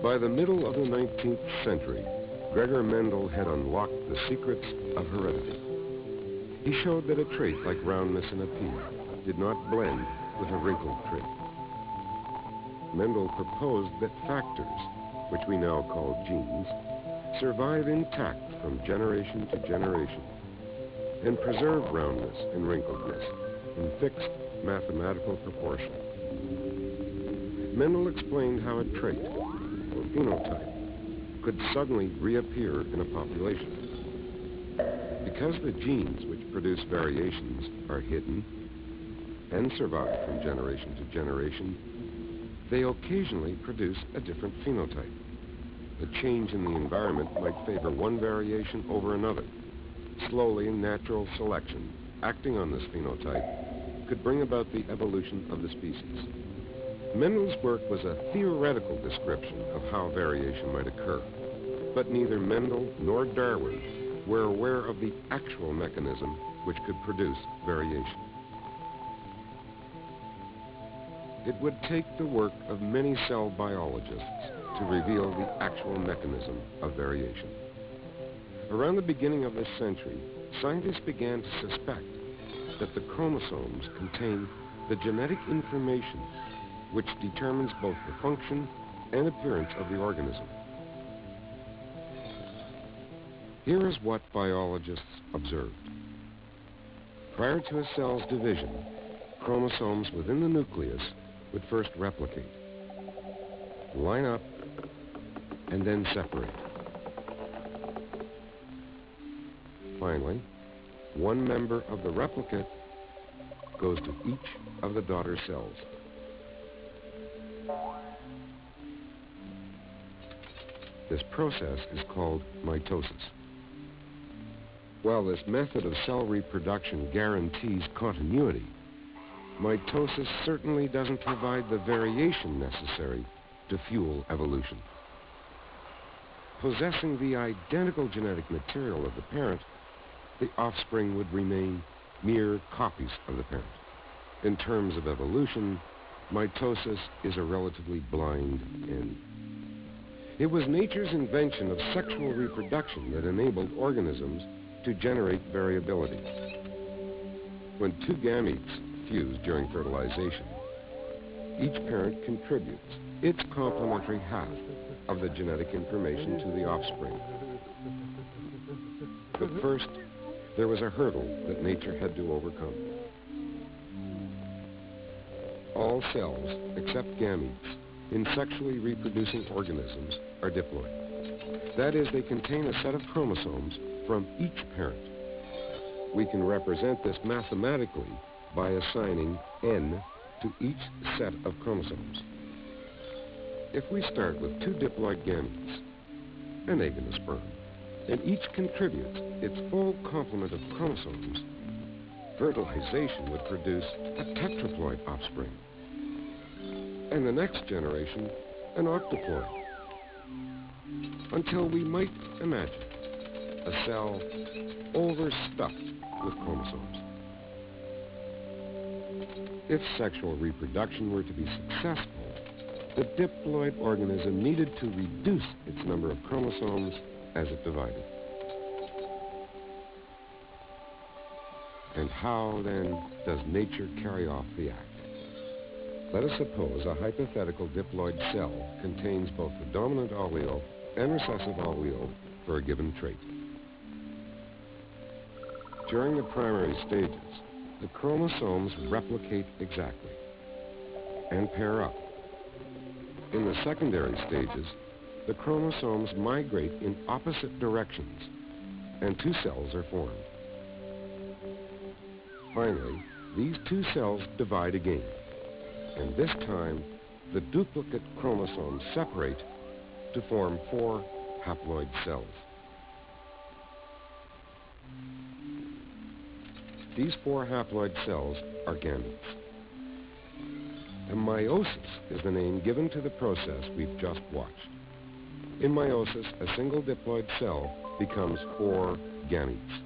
By the middle of the 19th century, Gregor Mendel had unlocked the secrets of heredity. He showed that a trait like roundness in a pea did not blend with a wrinkled trait. Mendel proposed that factors, which we now call genes, survive intact from generation to generation and preserve roundness and wrinkledness in fixed mathematical proportion. Mendel explained how a trait, or phenotype, could suddenly reappear in a population. Because the genes which produce variations are hidden and survive from generation to generation, they occasionally produce a different phenotype. A change in the environment might favor one variation over another. Slowly, natural selection, acting on this phenotype, could bring about the evolution of the species. Mendel's work was a theoretical description of how variation might occur, but neither Mendel nor Darwin were aware of the actual mechanism which could produce variation. It would take the work of many cell biologists to reveal the actual mechanism of variation. Around the beginning of this century, scientists began to suspect that the chromosomes contain the genetic information which determines both the function and appearance of the organism. Here is what biologists observed. Prior to a cell's division, chromosomes within the nucleus would first replicate, line up, and then separate. Finally, one member of the replicate goes to each of the daughter cells. This process is called mitosis. While this method of cell reproduction guarantees continuity, mitosis certainly doesn't provide the variation necessary to fuel evolution. Possessing the identical genetic material of the parent, the offspring would remain mere copies of the parent. In terms of evolution, mitosis is a relatively blind end. It was nature's invention of sexual reproduction that enabled organisms to generate variability. When two gametes fuse during fertilization, each parent contributes its complementary half of the genetic information to the offspring. But first, there was a hurdle that nature had to overcome. All cells, except gametes, in sexually reproducing organisms are diploid. That is, they contain a set of chromosomes from each parent. We can represent this mathematically by assigning N to each set of chromosomes. If we start with two diploid gametes, an egg and a sperm, and each contributes its full complement of chromosomes, fertilization would produce a tetraploid offspring, and the next generation an octoploid, until we might imagine a cell overstuffed with chromosomes. If sexual reproduction were to be successful, the diploid organism needed to reduce its number of chromosomes as it divided. And how, then, does nature carry off the act? Let us suppose a hypothetical diploid cell contains both the dominant allele and recessive allele for a given trait. During the primary stages, the chromosomes replicate exactly and pair up. In the secondary stages, the chromosomes migrate in opposite directions, and two cells are formed. Finally, these two cells divide again, and this time, the duplicate chromosomes separate to form 4 haploid cells. These 4 haploid cells are gametes. And meiosis is the name given to the process we've just watched. In meiosis, a single diploid cell becomes 4 gametes.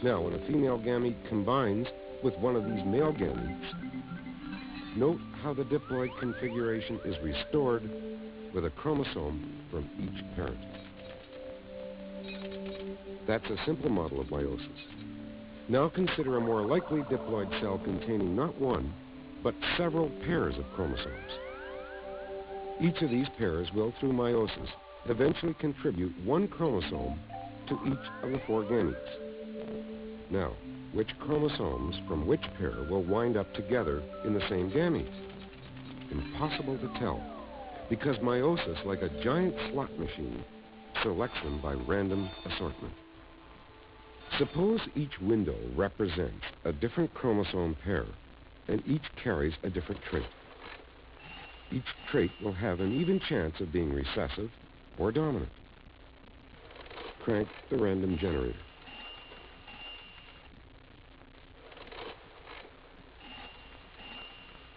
Now, when a female gamete combines with one of these male gametes, Note how the diploid configuration is restored with a chromosome from each parent. That's a simple model of meiosis. Now consider a more likely diploid cell containing not one, but several pairs of chromosomes. Each of these pairs will, through meiosis, eventually contribute one chromosome to each of the 4 gametes. Now, which chromosomes from which pair will wind up together in the same gamete? Impossible to tell, because meiosis, like a giant slot machine, selects them by random assortment. Suppose each window represents a different chromosome pair, and each carries a different trait. Each trait will have an even chance of being recessive or dominant. Crank the random generator.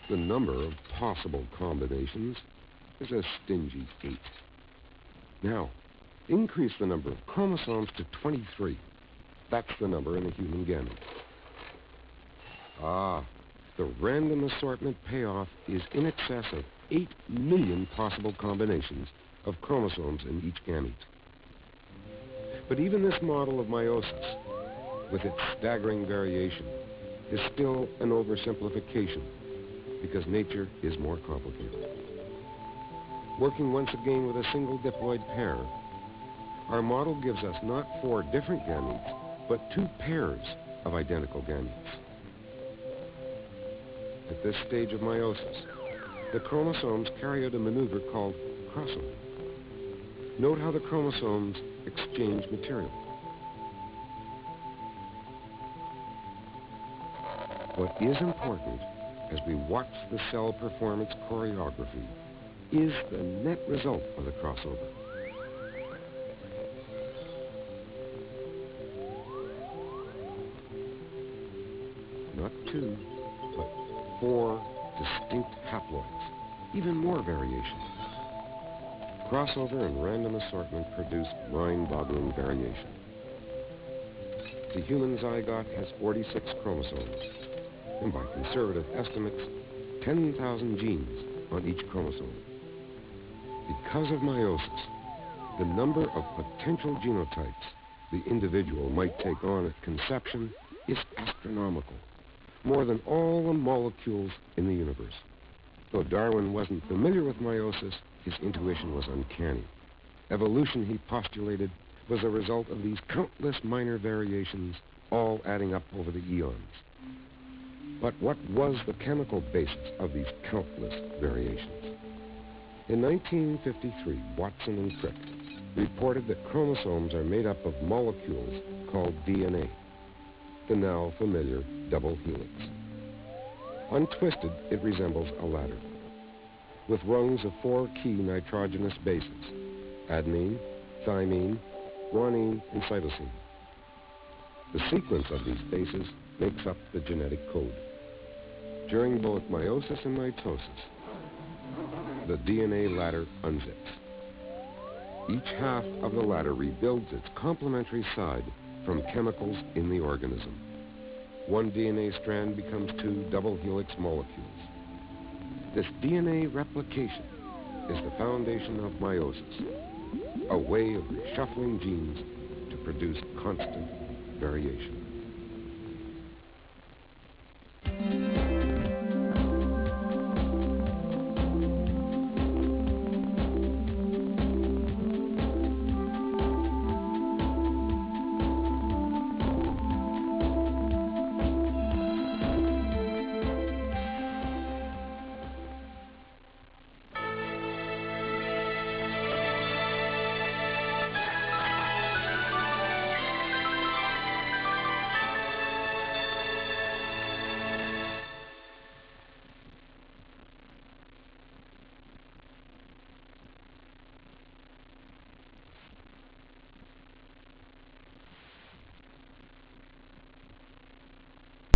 The number of possible combinations is a stingy 8. Now, increase the number of chromosomes to 23. That's the number in the human gamete. The random assortment payoff is in excess of 8 million possible combinations of chromosomes in each gamete. But even this model of meiosis, with its staggering variation, is still an oversimplification, because nature is more complicated. Working once again with a single diploid pair, our model gives us not 4 different gametes, but 2 pairs of identical gametes. At this stage of meiosis, the chromosomes carry out a maneuver called crossover. Note how the chromosomes exchange material. What is important as we watch the cell perform its choreography is the net result of the crossover. Not 2, but 4 distinct haploids, even more variation. Crossover and random assortment produce mind-boggling variation. The human zygote has 46 chromosomes, and by conservative estimates, 10,000 genes on each chromosome. Because of meiosis, the number of potential genotypes the individual might take on at conception is astronomical, more than all the molecules in the universe. Though Darwin wasn't familiar with meiosis, his intuition was uncanny. Evolution, he postulated, was a result of these countless minor variations, all adding up over the eons. But what was the chemical basis of these countless variations? In 1953, Watson and Crick reported that chromosomes are made up of molecules called DNA, the now familiar double helix. Untwisted, it resembles a ladder, with rungs of 4 key nitrogenous bases: adenine, thymine, guanine, and cytosine. The sequence of these bases makes up the genetic code. During both meiosis and mitosis, the DNA ladder unzips. Each half of the ladder rebuilds its complementary side from chemicals in the organism. One DNA strand becomes 2 double helix molecules. This DNA replication is the foundation of meiosis, a way of reshuffling genes to produce constant variation.